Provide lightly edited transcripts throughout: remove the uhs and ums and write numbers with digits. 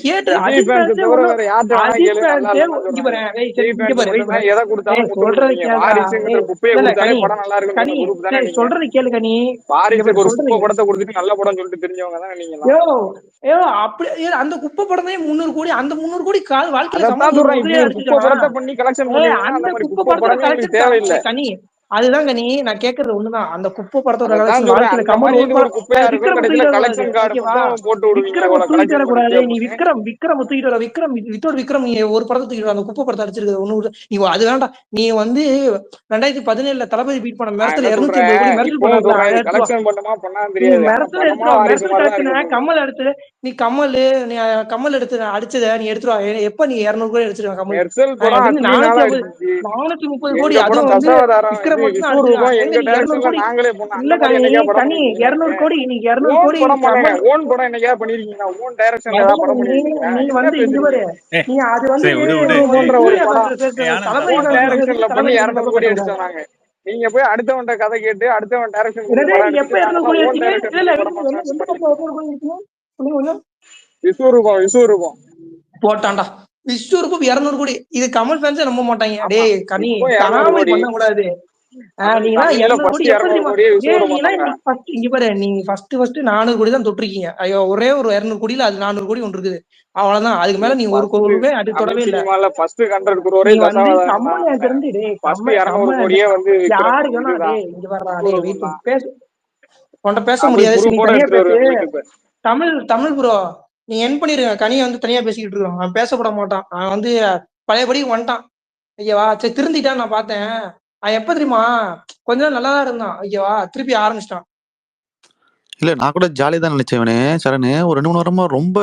கேட்டு விஜய் ஃபேன்ஸ் தவிர வேற யார்கிட்ட வேணா அஜித் கேளு, நல்லா ஃபேன்ஸே இல்லைன்னு இங்க சொல்றாங்க. பாரு விஜய் ஃபேன்ஸ் மட்டும் தான் எதை கொடுத்தாலும் முட்டு சொல்றது கொடுப்பீங்க. கேளுடா. வாரிசுங்கிற குப்பையை இல்ல கொடுத்தாலே கனி படம் நல்லா இருக்குன்னு கனி சொன்ன குரூப் தானே நீங்க. சொல்றது கேளு கனி. வாரிசுக்கு ஒரு குப்பை சொல்றது படத்தை கொடுத்துட்டு நல்ல படம் சொல்லிட்டு தெரிஞ்சவங்க தானே நீங்க. யோ யோ அப்படி அந்த குப்பை படமே 300 கோடி, அந்த 300 கோடி வாழ்க்கையில அதைத்தான் சம்பளம் சொல்றேன். இப்படி ஒரு குப்பை அடிச்சிருக்கானா? படத்தை பண்ணி கலெக்ஷன் பண்ணுவீங்கன்னா அந்த அந்த மாதிரி குப்பை குப்பை படத்தோட படமே எங்களுக்கு கலெக்ஷன் தேவையில்லை. கனி அதுதான் கனி நான் கேக்குறது ஒண்ணுதான். அந்த குப்பை படத்தோட அதைத்தான் கலெக்ஷன் சொல்றேன். வாழ்க்கையில அந்த கமல் மாதிரி ஒரு இது ஒரு குப்பையா இருக்கும். விக்ரம் கடைசியில தூக்கிட்டு வரக்கூடாது. கலெக்ஷன் கார்டு ஓகேவா? மட்டும் போட்டு விடுவீங்க. விக்ரம் இவ்வளவு தூக்கிட்டு கலெக்ஷன் வரக்கூடாது. பண்ணிருக்கே நீ அப்படின்னு. விக்ரம் தூக்கிட்டு வர. விக்ரம் நீ ஒரு படத்தை தூக்கிட்டு வர. அந்த குப்பை படத்தை அடிச்சிருக்க ஒண்ணு நீ அது வேண்டாம். நீ வந்து 2017 தளபதி பீட் பண்ண நான் மிரட்டல் என்ன 250 சொல்றேன், கோடி மிரட்டல் இப்பவும் பண்ணல. சொல்றேன், அதை இது எடுத்துருவா. கலெக்ஷன் பண்ணுமா பண்ணான்னு நீ தெரியாது. ஆனா மிரட்டல் படமா எடுத்துருவா. வாரிசு மிரட்டல் மாதிரி தான் காட்டுன இருக்க போகுது. கமல் எடுத்து அடிச்சத நீ எடுத்துருவா. எப்ப நீ 200 கோடி அடிச்சிருவா கமல்? மெர்சல் படம் அட்லி நாளா அடிச்சிச்சு. 430 கோடி. எங்க படம் அதுவும் வந்து தசாவதாரம் விக்ரம் இது மட்டும் தான் விஸ்வரூபம் அடிச்சிருக்கான். எங்க நீ 200 டைரக்ஷன்ல கோடி நாங்களே போனோம். இல்ல அந்த மாதிரி என்னைக்கா படம் கனி பண்ணிருக்கீங்களா 200 நீங்க? கோடி. நீ 200 ஓன் கோடி படம் பண்ணல, கமல் ஓன் படம் என்னைக்கா பண்ணிருக்கீங்களா? ஓன் டைரக்ஷன்ல ஏதாவது அதான் படம் பண்ணிருக்கீங்களா? நீ என்ன வந்து இங்க பேசுறீங்க? பாரு. நீ அது வந்து சரி விடு விடு. விஸ்வரூபம் போன்ற ஒரு சூர்யா படம் fans பேசுற ஆனந்த் தளபதி ஓன் தரமாட்டேன். fans டைரக்ஷன்ல பேசுறது பண்ணி தளபதி fans 200 சப்போர்ட் கோடி பண்ணக்கூடாது. அடிச்சோம் நாங்க. நீங்க போய் அடுத்தவன்ட்ட கதை கேட்டு அடுத்தவன் டைரக்ஷன் கொடுத்து என்னடே படம் நீங்க எப்ப எடுத்துட்டு 200 நாங்கெல்லாம் கோடி ஓன் எடுத்தீங்க? டைரக்ஷன் இல்ல பண்ணி இல்ல படம் எந்த பண்ணி படத்துல பண்ணிருக்கோம். 200 கோடி எடுத்தீங்க? சொல்லுங்க கொஞ்சம். விஸ்வரூபம் போட்டான்டா. விஸ்வரூபம் 200 கோடி. இது கமல் ஃபேன்ஸே நம்ப மாட்டாங்க. ஆமா, டேய் கனி இப்போ 200 காமெடி கோடி. பண்ண கூடாது. தமிழ் நீங்களாம் தமிழ்ல 200 கோடி ஃபர்ஸ்ட் எப்ப 200 தெரியுமா? கோடியே விஸ்வரூபம் நீங்களாம் தாங்க. இன்னைக்கு ஃபர்ஸ்ட் இங்க பாரு. நீங்க ஃபர்ஸ்ட் 400 கோடி தான் தொட்டிருக்கீங்க. ஐயோ ஒரே ஒரு 200 கோடியில அது 400 கோடி ஒன்று இருக்குது. அவ்வளவுதான். அதுக்கு மேல நீ ஒரு ஃபர்ஸ்ட் கோடி அது தமிழ் தொடவே இல்ல. சினிமால ஃபர்ஸ்ட் 100 crore நீ வந்து தசாவதாரம் கமல் தான். எனக்கு தெரிஞ்சு டேய் ஃபர்ஸ்ட் 200 கமல் கோடியே வந்து விக்ரம் யாருக்கு வேணா இதுதான், டேய் இங்க வர்றா டேய் விஸ்வரூபம் வெயிட் தான். பேச உன்கிட்ட பேச நான் போய் முடியாது. சரி நீ ப்ரூஃபோட தனியா எடுத்துட்டு பேசு. வருவேன் உங்களுக்கு. இப்ப தமிழ் ப்ரோ நீ என் பண்ணிருங்க. கனியை வந்து தனியா பேசிக்கிட்டு இருக்கோம். அவன் பேசப்பட மாட்டான். அவன் வந்து பழையபடி வந்துட்டான். ஐயவா சரி திருந்திட்டான். நான் பார்த்தேன். அவன் எப்ப தெரியுமா கொஞ்ச நாள் நல்லாதான் இருந்தான். ஐயவா திருப்பி ஆரம்பிச்சிட்டான். இல்ல நான் கூட ஜாலியா தான் நினைச்சேன் இவனே சரணு. ஒரு 2 3 வாரமா ரொம்ப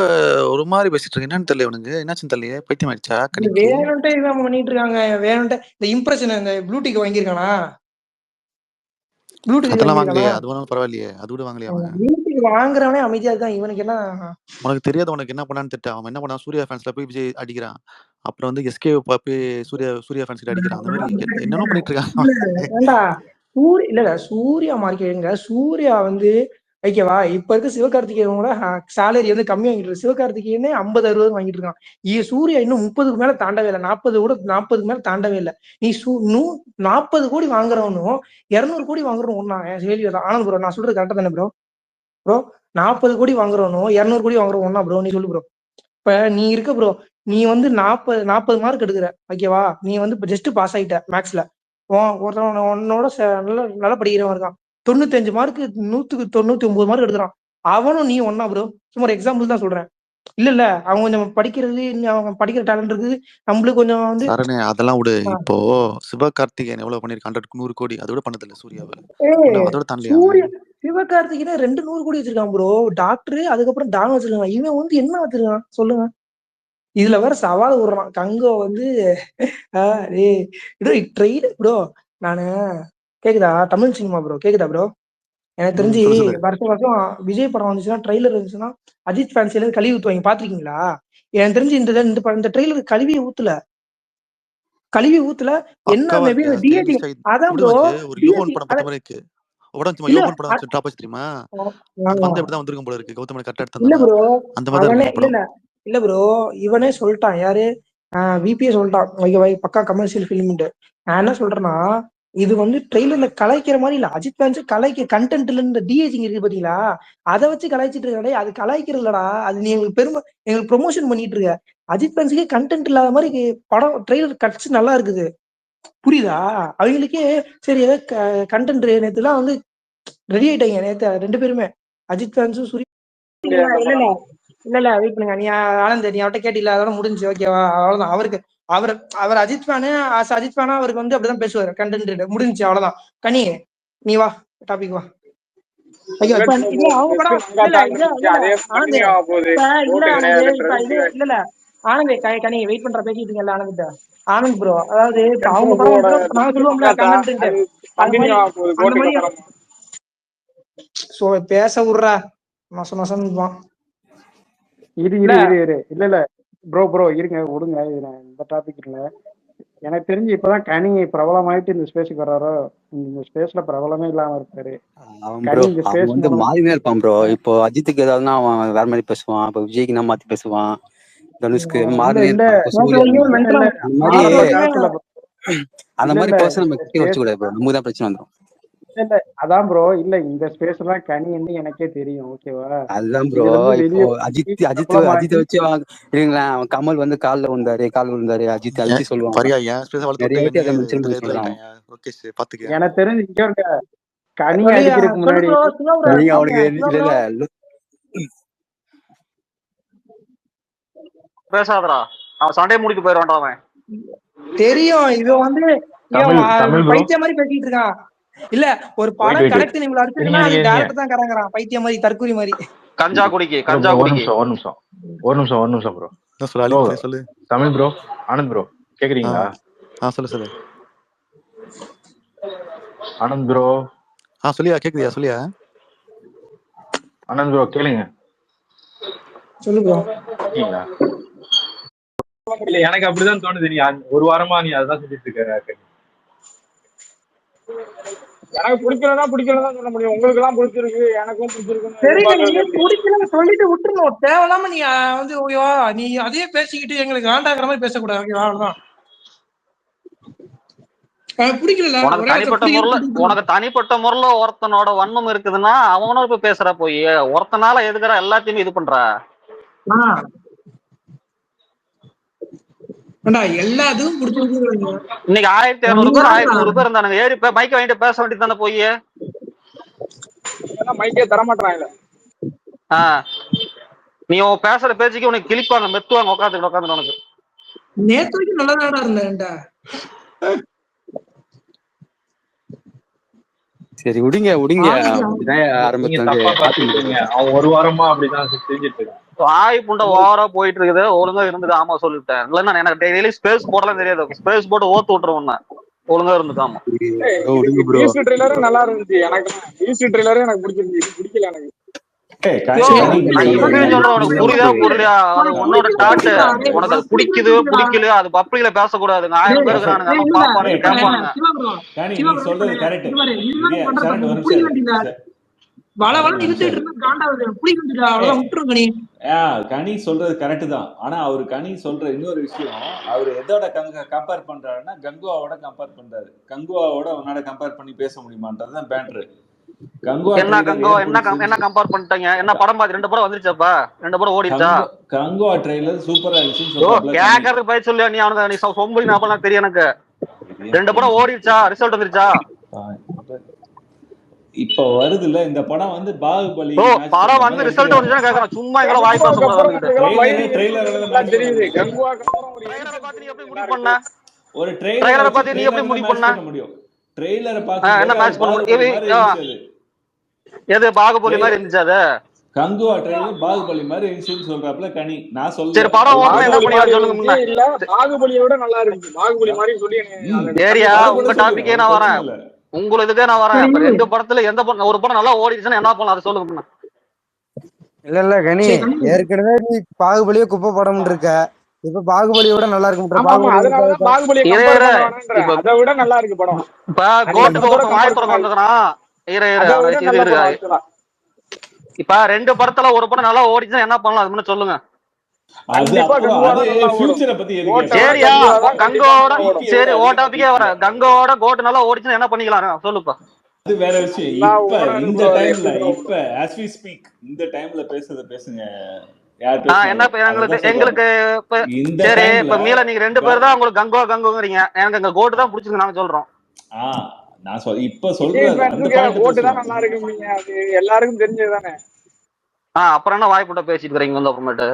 ஒரு மாதிரி பேசிட்டு இருக்கேன். என்னன்னு தெரியல இவனுக்கு. என்னாச்சுன்னு தெரியல. பைத்தியம் ஆயிடுச்சா கனிக்கு? வேணும்ட்டே இதான் பண்ணிட்டு இருக்காங்க. வேணும்ட்டே இந்த இம்ப்ரெஷன் இந்த ப்ளூடிக் வாங்கியிருக்கானா? ப்ளூடிக் அதெல்லாம் வாங்கியிருக்கானா? வாங்கலையே. அது வேணாலும் பரவாயில்லையே. அது கூட வாங்கலையே அவன். ப்ளூடிக் வாங்குறவனே அமைதியா இருக்கான். இவனுக்கு என்ன? உனக்கு தெரியாத உனக்கு என்ன பண்ணான்னு தெரியல. அவன் என்ன பண்ணான், சூர்யா ஃபேன்ஸ்ல போய் விஜய் அடிக்கிறான். அப்புறம் வந்து எஸ்கே போய் சூர்யா ஃபேன்ஸ் கிட்ட அடிக்கிறான். அந்த மாதிரி என்னென்ன பண்ணிட்டு இருக்கான். ஏண்டா இல்ல சூர்யா மார்க்கெட்டுங்க. சூர்யா வந்து ஓகேவா இப்ப இருக்க சிவகார்த்திகேயனோட சேலரி வந்து கம்மி வாங்கிட்டு இருக்கு. சிவகார்த்திகேயனே 50 60 வாங்கிட்டு இருக்கான். சூர்யா இன்னும் 30க்கு மேல தாண்டவே இல்லை. 40 மேல தாண்டவே இல்லை. நீ 40 கோடி வாங்குறவனும் 200 கோடி வாங்குறவனும் ஒண்ணா? கேள்வி தான். ஆனந்த் ப்ரோ நான் சொல்றது கரெக்டா தானே ப்ரோ? 40 கோடி வாங்குறவனும் 200 கோடி வாங்குறவன் ஒண்ணா ப்ரோ? நீ சொல்லு ப்ரோ. இப்ப நீ இருக்க ப்ரோ. நீ வந்து 40 மார்க் எடுக்கிற. ஓகேவா? நீ வந்து இப்ப ஜஸ்ட் பாஸ் ஆயிட்ட மேக்ஸ்ல. ஒருத்தவன் உன்னோட நல்லா படிக்கிறவன் இருக்கான். 95 மார்க் 199 மார்க் எடுக்கிறான். அவனும் நீ ஒன்னா ப்ரோ? சும்மா ஒரு எக்ஸாம்பிள் தான் சொல்றேன். இல்ல அவன் கொஞ்சம் படிக்கிறது அவன் படிக்கிற டேலண்ட் இருக்குது. நம்மளுக்கு கொஞ்சம் வந்து சரணே அதெல்லாம் விடு. இப்போ சிவகார்த்திகேயன் எவ்வளவு பண்ணிருக்கான்? 100 கோடி. அதோட பண்ணது இல்ல சூர்யாவை. அதோட தாண்டலையா அவன்? சிவகார்த்திகேயனே 200 கோடி வச்சிருக்கான் ப்ரோ. டாக்டர் அதுக்கப்புறம் டான் வச்சிருக்கான். இவன் வந்து என்ன வச்சிருக்கான் சொல்லுங்க? இதுல வேற சவால் விடுறான் கங்கோ வந்து ட்ரெயிலர் ப்ரோ. நானு கேக்குதா தமிழ் சினிமா ப்ரோ? கேக்குதா ப்ரோ? எனக்கு தெரிஞ்சு சொல்லு. வருஷம் விஜய் படம் வந்துச்சுன்னா ட்ரெய்லர் இருந்துச்சுன்னா அஜித் ஃபேன்ஸ் எல்லாம் கழுவி ஊத்துவாங்க. பாத்திருக்கீங்களா? எனக்கு தெரிஞ்சு இந்த ட்ரெய்லர் கழுவி ஊத்துல என்ன பக்காவா மேபி இருக்கு. டிஏடி அதான் ப்ரோ. ஒரு யோகன் படம் பார்த்த மாதிரி இருக்கு. உடம்பு சும்மா யோகன் படம் வச்சு டாப் வச்சு தெரியுமா? அது வந்து அப்படிதான் வந்திருக்கும் போல இருக்கு. கௌதமனை கரெக்டா இல்ல எடுத்தானா ப்ரோ அந்த மாதிரி அவனே இருக்கும் படம். இல்ல ப்ரோ இவனே சொல்லிட்டான். யாரு? விபிஏ சொல்லிட்டான். பக்கா கமர்ஷியல் பிலிம்ட்டு. நான் என்ன சொல்றேன்னா இது வந்து ட்ரெய்லர்ல கலாய்க்கிற மாதிரி இல்ல. அஜித் ஃபேன்ஸ் கலாய்க்க கண்டென்ட் இல்ல. டிஏஜிங் இருக்கு பாத்தீங்களா? அதை வச்சு கலாய்ச்சிட்டு இருக்காடே. அது கலாய்க்கிறது இல்லடா. அது நீ எங்களுக்கு ப்ரொமோஷன் பண்ணிட்டு இருக்க. அஜித் ஃபேன்ஸுக்கே கண்டென்ட் இல்லாத மாதிரி படம் ட்ரெய்லர் கட்ஸ் நல்லா இருக்குது. புரியுதா? அவங்களுக்கே சரி ஏதாவது கண்டென்ட் நேத்துலாம் வந்து ரெடி ஆயிட்டாங்க. நேத்து 2 பேருமே அஜித் ஃபேன்ஸும் சூரிய இல்ல வெயிட் பண்ணுங்க. நீ ஆனந்த் நீ அவட்ட கேட்டில அதோட முடிஞ்சு. ஓகேவா? அவ்வளவுதான். அவர் அஜித் ஃபேனு. அஜித் ஃபேனா அவருக்கு வந்து அப்படிதான் பேசுவாரு. கண்டென்ட் முடிஞ்சு அவ்வளவுதான். கனி நீ வா டாபிக் வா. ஐயோ இப்ப இல்ல அவங்க படம் ஆனந்த் இல்ல ஆனந்த் கனி வெயிட் பண்ற பேசிட்டு இருக்கல ஆனந்த் ப்ரோ. அதாவது இப்ப அவங்க படம் நான் சொல்லுவோம்ல கண்டென்ட் அந்த மாதிரி சோ பேச விடுறா நசம் இரு இல்ல ப்ரோ இருங்க விடுங்க. இந்த டாபிக் இல்ல. எனக்கு தெரிஞ்சு இப்பதான் கனி பிரபலமாயிட்டு இந்த ஸ்பேஸுக்கு வர்றாரோ. இந்த ஸ்பேஸ்ல பிரபலமே இல்லாம இருக்காரு. அவன் வந்து மாறினே இருப்பான் ப்ரோ. இப்போ அஜித்துக்கு ஏதாவதுன்னா அவன் வேற மாதிரி பேசுவான். இப்போ விஜய்க்கு நான் மாத்தி பேசுவான். தனுஷ்க்கு இல்ல மாறினே இல்ல இருப்பான். இப்ப சூர்யா இல்ல இல்ல அந்த மாதிரி ஆரம்ப காலத்துல அந்த இல்ல மாதிரி இல்ல பர்சன் நம்ம இந்த கிட்டே வச்சுக்கூடாது ப்ரோ. நமக்கு தான் பிரச்சனை வந்துடும். இல்ல அதான் ப்ரோ. இல்ல இந்த ஸ்பேஸ் எல்லாம் கனின்னு எனக்கே தெரியும். ஓகேவா? அதுதான் ப்ரோ. இதுல இருந்து இப்போ வெளியே அஜித்தை பிரபலமாகி வச்சு இருங்களேன். அவன் கமல் வந்து கால் விழுந்தாரு அஜித் சொல்லுவாங்க. பரியா ஏன் ஸ்பேஸ வளர்த்து நிறைய வாட்டி விட்டு அதை மென்ஷன் இதுல பண்ணி இதுல சொல்றான். ஆயிட்டாங்க. ஓகேஷ் பாத்துக்க. எனக்கு தெரிஞ்சு இங்க இருக்க கனி சொல்லி அடிக்கிறதுக்கு சொல்லு முன்னாடி ப்ரோ சிவா ப்ரோ நீங்க சொல்லுங்க அவனுக்கு சிவா இல்ல ப்ரோ. இல்ல பேசாதடா, அவன் சண்டையை முடிக்க போயிடுவான்டா அவன். தெரியும் இவன் வந்து தமிழ் தமிழ் ப்ரோ. பைத்திய மாதிரி பேசிட்டு இருக்கான். இல்ல ஒரு வெயிட் படம் வெயிட் வெயிட். கனெக்ட் இவ்வளவு அடிச்சிருக்குன்னா இருங்க அது இருங்க இருங்க. டேரக்டர் தான் கறங்குறான். பைத்திய மாதிரி தற்கூரி மாதிரி. கஞ்சா குடிக்கு ப்ரோ கஞ்சா ப்ரோ ஒரு குடிக்கு. நிமிஷம் ஒரு நிமிஷம் ஒரு நிமிஷம் ஒரு நிமிஷம் ப்ரோ. என்ன சொல்லு ப்ரோ அலித் சொல்லு. தமிழ் ப்ரோ, ஆனந்த் ப்ரோ கேக்குறீங்களா? சொல்லு. ஆனந்த் ப்ரோ. சொல்லியா கேக்குதியா சொல்லியா. ஆனந்த் ப்ரோ கேளுங்க. சொல்லு ப்ரோ. இருக்கீங்களா? இல்ல எனக்கு அப்படிதான் தோணுது. நீ ஒரு வாரமா நீ அதான் செஞ்சுட்டு இருக்க. எனக்கு பிடிக்கலன்னா சொல்ல முடியும். உங்களுக்கு எல்லாம் பிடிச்சிருக்கு, எனக்கும் பிடிச்சிருக்குன்னு சரிங்க நீ எதிர்பார்க்கறது எப்படி? பிடிக்கலன்னு சொல்லிட்டு விட்டுருணும். தேவையில்லாம நீ வந்து ஓகேவா நீ அதே பேசிக்கிட்டு எங்களுக்கு வேண்டாங்கிற மாதிரி பேசக்கூடாது. ஓகேவா அவ்வளவுதான். பிடிக்கல உனக்கு தனிப்பட்ட முறையில ஒருத்தனோட வன்மம் இருக்குதுன்னா அவனோட போய் பேசுற போய் ஒருத்தனால எதுக்குற எல்லாத்தையுமே இது பண்ற. எல்லாத்துக்கும் பிடிச்சிருக்கு. இன்னைக்கு 1200 பேர் 1100 பேர் இருந்தானுங்க. ஏறி மைக்க வாங்கிட்டு பேச வேண்டியது தானே போய். மைக்கே தரமாட்டாங்க. நீ பேசுற பேச்சுக்கு உனக்கு கிளிப்பாங்க, மெத்துவாங்க உட்காந்து உனக்கு. நேத்து வரைக்கும் நல்லதாடா இருந்தேன்டா. சரி விடுங்க ஆரம்பத்துல இருந்து அவன் ஒரு வாரமா அப்படிதான் செஞ்சுட்டு இருக்கான். வாய் புண்டை ஓவரா போயிட்டு இருக்குது. ஒழுங்கா இருந்துட்டு ஆமா சொல்லிட்டேன். இல்லன்னா எனக்கு டெய்லி ஸ்பேஸ் போடலாம் தெரியாது. ஸ்பேஸ் போட்டு ஓத்து விட்டுருவோம். ஒழுங்கா இருந்துக்காம. ட்ரெய்லரும் நல்லா இருந்துச்சு. எனக்கு ட்ரெய்லரும் எனக்கு பிடிச்சிருந்துச்சு. பிடிக்கல எனக்கு. உனக்கு புரியுதா? உன்னோட டாட்டு உனக்கு அது பிடிக்குது பிடிக்கல அது பப்ளிக்ல பேசக்கூடாதுங்க. 1000 பேர் இருக்கானுங்க பாப்பானுங்க கேட்பானுங்க. கனி சொல்றது கரெக்ட் தான். ஆனா அவரு கனி சொல்ற இன்னொரு விஷயம், அவரு எதோட கம்பேர் பண்றாருன்னா கங்குவாவோட கம்பேர் பண்றாரு. கங்குவாவோட உன்னால கம்பேர் பண்ணி பேச முடியுமான்றதுதான் பேட்ரு. என்ன கம்பேர் பண்ணிட்டாங்க? என்ன படம் பார்த்து 2 படம் வந்துருச்சாப்பா? 2 படம் ஓடிச்சா? கங்குவா ட்ரெய்லர் சூப்பரா இருந்துச்சுன்னு சொல்றாங்க. கேக்குறது போய் சொல்லு. நீ அவனுக்கு நீ சொம்புலி நாப்பலாம் தெரியும் எனக்கு. 2 படம் ஓடிச்சா? ரிசல்ட் வந்துருச்சா? இப்ப வருது இல்ல இந்த படம் வந்து பாகுபலி படம் வந்து ரிசல்ட் வந்துச்சுன்னு கேக்குறேன். சும்மா எங்களை வாய் பேச முடியாது. ஒரு ட்ரெய்லரை பார்த்து நீ எப்படி முடிவு பண்ண முடியும்? ட்ரெய்லரை பார்த்து என்ன மேட்ச் பண்ண? எது பாகுபலி மாதிரி இருந்துச்சு? அது கங்குவா ட்ரெய்லர் பாகுபலி மாதிரி இருந்துச்சுன்னு சொல்றாப்ல கனி. நான் சொல்றேன் சரி படம் என்ன பண்ணி சொல்லுங்க. இல்ல பாகுபலியோட நல்லா இருந்துச்சு. பாகுபலி மாதிரி சொல்லி ஏரியா உங்க டாபிக்கே நான் வரேன். உங்களுக்கு நான் வரேன். 2 படத்துல எந்த படம் ஒரு படம் நல்லா ஓடிச்சுன்னா என்ன பண்ணலாம் அதை சொல்லுங்க. இல்ல கனி ஏற்கனவே நீ பாகுபலியே குப்பை படம் இருக்க. இப்ப பாகுபலியோட நல்லா இருக்கு. அதை விட நல்லா இருக்கு படம். இப்ப 2 படத்துல ஒரு படம் நல்லா ஓடிச்சுன்னா என்ன பண்ணலாம் அது சொல்லுங்க. கங்கோட கோட் நல்லா ஓடிச்சுன்னா என்ன பண்ணிக்கலாம் சொல்லுப்பா. அது வேற விஷயம். இப்ப இந்த டைம்ல இப்ப as we speak இந்த டைம்ல பேசுங்க. எங்களுக்கு சரி இப்ப மீல நீங்க 2 பேர் தான் உங்களுக்கு கங்கோங்கிறீங்க. எனக்கு எங்க கோட்டு தான் பிடிச்சிருக்கு நாங்க சொல்றோம். நான் இப்ப சொல்றேன் கோட்டு தான் நல்லா இருக்கு. அது எல்லாருக்கும் தெரிஞ்சதுதானே. அப்புறம் என்ன வாய்ப்புட்ட பேசிட்டு இருக்கீங்க வந்து அப்புறமேட்டு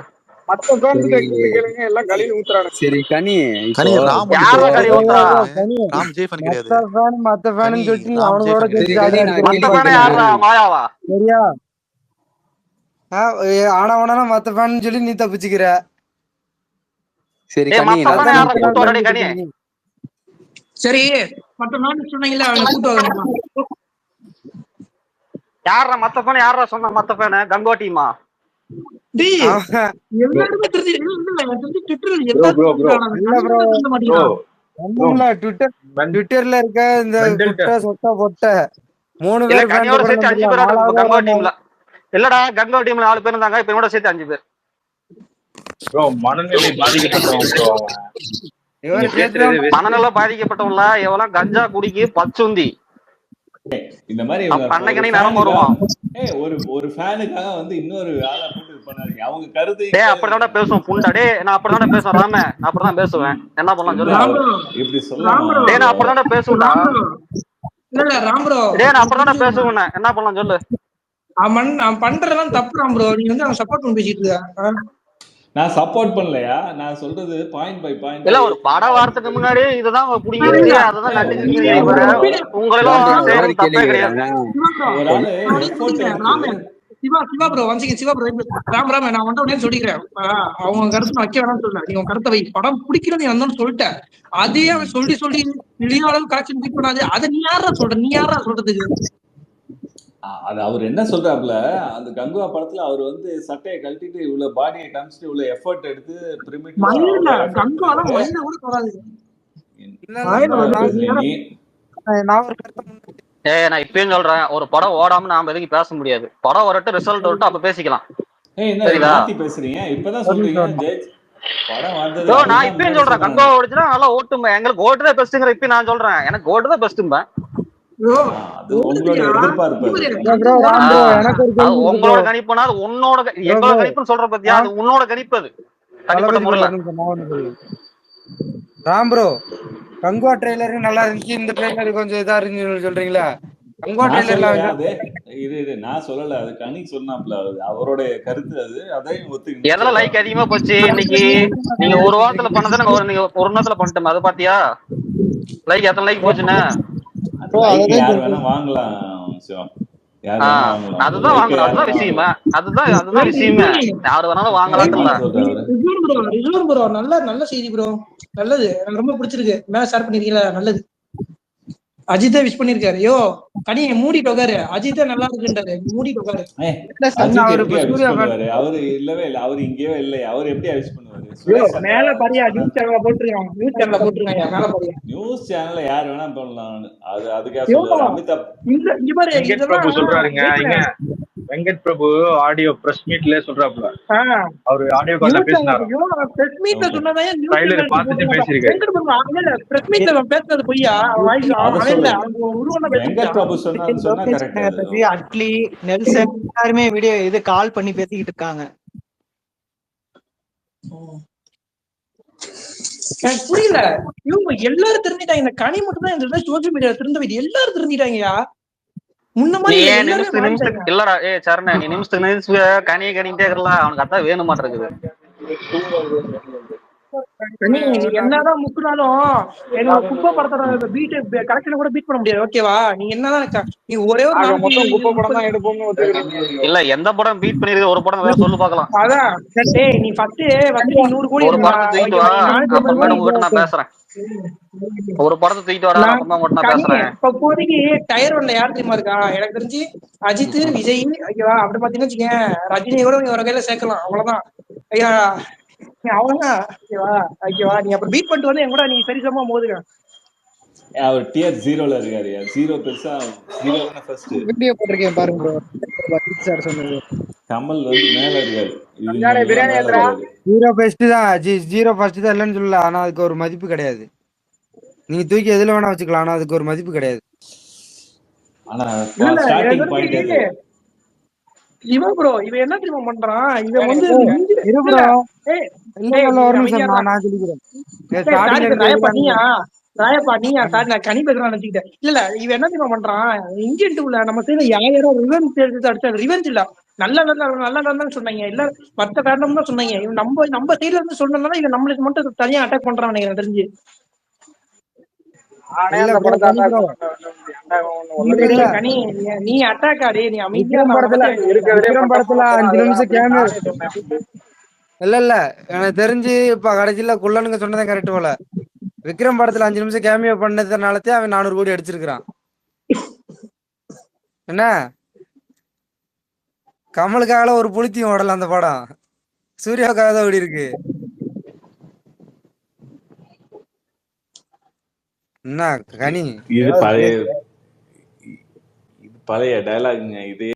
மத்த ஃபேன்ஸ் கேளுங்க எல்லாம் கலில ஊத்துறாங்க. சரி கனி யாரோ கலி ஊத்துறா? ராம் ஜே ஃபன் கிடையாது. மத்த ஃபேன் சொல்லிட்டு அவங்களோட மத்த ஃபேன் யாரா? மாயாவா? சரியா? ஆனா மத்த ஃபேன் சொல்லி நீ தப்பிச்சுக்கிற. சரி கனி சரி மத்த ஃபேன் சொன்னீங்கல அவங்க கூட்டி வரணும். யாரா மத்த ஃபேன்? யாரா சொன்னா மத்த ஃபேன்? கங்கோ டீமா? ட்விட்டர்ல இருக்க இந்த சொட்ட பொட்ட 3 பேர் கனியோட சேர்த்து 5 பேர் கங்கோ டீம்ல. இல்லடா கங்கோ டீம்ல 4 பேர் இருந்தாங்க. இப்ப இவனோட சேர்த்து 5 பேர். ப்ரோ மனநிலை பாதிக்கப்பட்டவன் ப்ரோ அவன். இவர் நீங்க பேசுறதே waste. மனநல பாதிக்கப்பட்டவங்கள எவ்வளவு கஞ்சா குடிக்கி பச்சுந்தி இந்த மாதிரி இவங்க ஒரு அன்னைக்கு நேரம் ஃபேனுக்காக வருவான். ஒரு ஃபேனுக்காக வந்து இன்னொரு ஆளை போட்டு இது பண்ணாதீங்க. அவங்க கருத்தை டே அப்படிதான் பேசுவேன் புண்டா. டே நான் அப்படிதான் பேசுவேன் ராம, நான் அப்படிதான் பேசுவேன். என்ன பண்ணலாம் சொல்லு. இப்படி சொல்லலாமா? டே நான் அப்படிதான் பேசுவேன்டா. இல்ல ராம்ப்ரோ, டே நான் அப்படிதான் பேசுவேன். என்ன பண்ணலாம் சொல்லு. அவன் பண்றதெல்லாம் தப்பு ராம்ப்ரோ. நீ வந்து அவன் சப்போர்ட் பண்ணி பேசிட்டு இருக்க. நான் சப்போர்ட் பண்ணலையா? நான் சொல்றது பாயிண்ட் பை பாயிண்ட். இல்ல ஒரு பட வாரத்துக்கு முன்னாடி இதுதான் புடிங்கிறது, அததான் நடிச்சிருக்கீங்க. உங்களெல்லாம் செய்யறது தப்பே கிடையாது. ஒரு ஆளு எஃபோர்ட் எடுத்து சிவா ப்ரோ வன்சிங்க. சிவா ப்ரோ ராம் நான் வந்து உடனே சொல்லிக்கிறேன். அவங்க கருத்து நான் வைக்க வேணாம்னு சொல்ல. நீங்க உங்க கருத்தை வை. படம் பிடிக்கிறது வந்தோன்னு சொல்லிட்டேன். அதே அவன் சொல்லி நிறைய அளவு கலெக்ஷன் பீட் பண்ணாது. அதை நீ யாரா சொல்ற? நீ யாரா சொல்றதுக்கு? அது அவர் என்ன சொல்றாப்ல, அந்த கங்குவா படத்துல அவர் வந்து சட்டையை கழட்டிட்டு இவ்வளவு பாடியை காமிச்சிட்டு இவ்வளவு எஃபர்ட் எடுத்து மயில கங்குவாலாம் மயில கூட வராது. நான் இப்பயும் சொல்றேன், ஒரு படம் ஓடாம நாம எதுக்கு பேச முடியாது. படம் வரட்டும், ரிசல்ட் வரட்டும், அப்ப பேசிக்கலாம். பேசுறீங்க இப்பதான் சொல்றீங்க ஜெயிச் படம் வந்தது. நான் இப்பயும் சொல்றேன், கங்கா ஓடிச்சுன்னா நல்லா ஓட்டும்ப. எங்களுக்கு ஓட்டு தான் பெஸ்ட்ங்கிற இப்பயும் நான் சொல்றேன். எனக்கு ஓட்டு தான் பெஸ்ட்டும்ப. உங்களோட கணிப்புனா அது உன்னோட, எங்களோட கணிப்புன்னு சொல்ற பத்தியா, அது உன்னோட கணிப்பு. அது தனிப்பட்ட முறையில. ராம் ப்ரோ கங்குவா ட்ரெய்லர் நல்லா இருந்துச்சு, இந்த ட்ரெய்லர் கொஞ்சம் இதா இருந்துச்சு சொல்றீங்களா? கங்குவா ட்ரெய்லர்ல இது நான் சொல்லல, அது கனி சொன்னாப்ல, அவரோட கருத்து. அது அதையும் ஒத்துக்கு. எதெல்லாம் லைக் அதிகமா போச்சு இன்னைக்கு? நீங்க ஒரு வாரத்துல பண்ணதை நீங்க ஒரு நேரத்துல பண்ணிட்டோம். அது பாத்தியா லைக் எத்தனை லைக் போச்சுன்னு? யார் வேணா வாங்கலாம். அதுதான் வாங்கணும். அதுதான் விஷயமா. அதுதான் விஷயமே. யாரு வேணாலும் வாங்கலாம். ப்ரோ நல்ல செய்தி ப்ரோ. நல்லது, எனக்கு ரொம்ப பிடிச்சிருக்கு. மேல ஷேர் பண்ணிருக்கீங்களா? நல்லது. அஜித்தே விஷ் பண்ணிருக்காரு. யோ கனி மூடிட்டு உட்காரு. அஜித்தே நல்லா இருக்குன்றாரு, மூடிட்டு உட்காரு. அவரு இல்லவே இல்லை, அவரு இங்கேயே இல்லை. அவர் எப்படி விஷ் பண்ணுவாரு? மேல பாரியா நியூஸ் சேனல்ல போட்டுருக்காங்க. நியூஸ் சேனல்ல போட்டுருக்காங்க. மேல பாரியா நியூஸ் சேனல்ல யார் வேணா பண்ணலாம். அது அதுக்காக சொல்றாரு அமிதாப். இங்க பாரு, வெங்கட் பிரபு சொல்றாருங்க. இங்க வெங்கட் பிரபு ஆடியோ பிரஸ் மீட்ல சொல்றாப்ல. அவரு ஆடியோ கால்ல பேசினாரு. பிரஸ் மீட்ல சொன்னதே ட்ரைலர் பார்த்துட்டு பேசிருக்காரு. வெங்கட் பிரபு ஆகல. பிரஸ் மீட்ல பேசுறது பொய்யா? வாய்ஸ் ஆகல. வெங்கட் பிரபு சொன்னா கரெக்ட். அட்லி நெல்சன் எல்லாருமே வீடியோ இது கால் பண்ணி பேசிக்கிட்டு இருக்காங்க. எனக்கு புரியல. இவங்க எல்லாரும் திருந்திட்டாங்க. இந்த கனி மட்டும் தான் இந்த சோசியல் மீடியா திருந்த வைது. எல்லாரும் திருந்திட்டாங்கயா. முன்ன மாதிரி இல்லடா. சரண நீ நிமிஷத்துக்கு கனியை கணிக்கிட்டே இருக்கலாம். அவனுக்கு அதான் வேணும் மாட்டிருக்குது. என்னதான் முக்குனாலும் எங்க குப்பை படத்தோட பீட் கலெக்ஷன் கூட பீட் பண்ண முடியாது. ஓகேவா? நீ என்னதான் நீ ஒரே ஒரு குப்பை படம் தான் எடுப்போம்னு இல்ல, எந்த படம் பீட் பண்ணிருக்கு ஒரு படம் சொல்லு பாக்கலாம். அதான் நீ ஃபர்ஸ்ட் 100 கோடி ஒரு படத்தை தூக்கிட்டு வா, அப்புறமேட்டு உங்ககிட்ட நான் பேசுறேன். ஒரு படத்தை தூக்கிட்டு வரா, அப்புறமா உங்ககிட்ட நான் பேசுறேன். இப்போதைக்கு டயர் ஒன்ல யார் தெரியுமா இருக்கா? எனக்கு தெரிஞ்சு அஜித், விஜய், ஓகேவா? அப்படி பாத்தீங்கன்னா வச்சுக்கேன், ரஜினியை கூட நீ ஒரு கையில சேர்க்கலாம். அவ்வளவுதான். ஐயா அவ்வளவுதான். ஓகேவா? ஓகேவா? நீ அப்புறம் பீட் பண்ணிட்டு வந்து என் கூட நீ சரிசமா மோதுங்க. அவர் டியர் 0ல இருக்காரு. 0 பெருசா 0 ஃபர்ஸ்ட் வீடியோ போட்டிருக்கேன் பாருங்க ப்ரோ. சார் சொன்னது கமல் வந்து மேல இருக்காரு. பிரியாணி ஏத்ரா 0 ஃபர்ஸ்ட் தான். 0 ஃபர்ஸ்ட் தான் இல்லன்னு சொல்லல. ஆனா அதுக்கு ஒரு மதிப்பு கிடையாது. நீங்க தூக்கி எதுல வேணா வச்சுக்கலாம். ஆனா அதுக்கு ஒரு மதிப்பு கிடையாது. ஆனா ஸ்டார்டிங் பாயிண்ட் அது. இவன் ப்ரோ இவன் என்ன தெரியுமா பண்றான்? இவன் வந்து கனி பேசுறான்னு நினைச்சுக்கிட்டேன். இல்ல இவன் என்ன தெரியுமா பண்றான்? இந்தியன் டூல நம்ம சைடுல யாரோ ரிவெஞ்ச் அடிச்சா ரிவெஞ்ச் இல்ல, நல்ல நல்ல சொன்னாங்க. இல்ல மத்த காரணம் தான் சொன்னாங்க. இவன் நம்ம சைடுல இருந்து சொன்னதுனால இவன் நம்மளுக்கு மட்டும் தனியா அட்டாக் பண்றான் எனக்கு தெரிஞ்சு. நீ அட்டாக் ஆடி, நீ அமைதியா படத்துல 5 நிமிஷம் கேமியோ இல்ல எனக்கு தெரிஞ்சு இப்ப கடைசியில குள்ளனுங்க சொன்னதே கரெக்ட் போல. விக்ரம் படத்துல 5 நிமிஷம் கேமியோ பண்ணதுனாலதான் அவன் 400 கோடி அடிச்சிருக்கான். என்ன கமலுக்காக ஒரு புளித்தியும் ஓடல அந்த படம். சூர்யாவுக்காக தான் ஓடி இருக்கு. என்ன கனி இது பழைய டயலாகுங்க இது.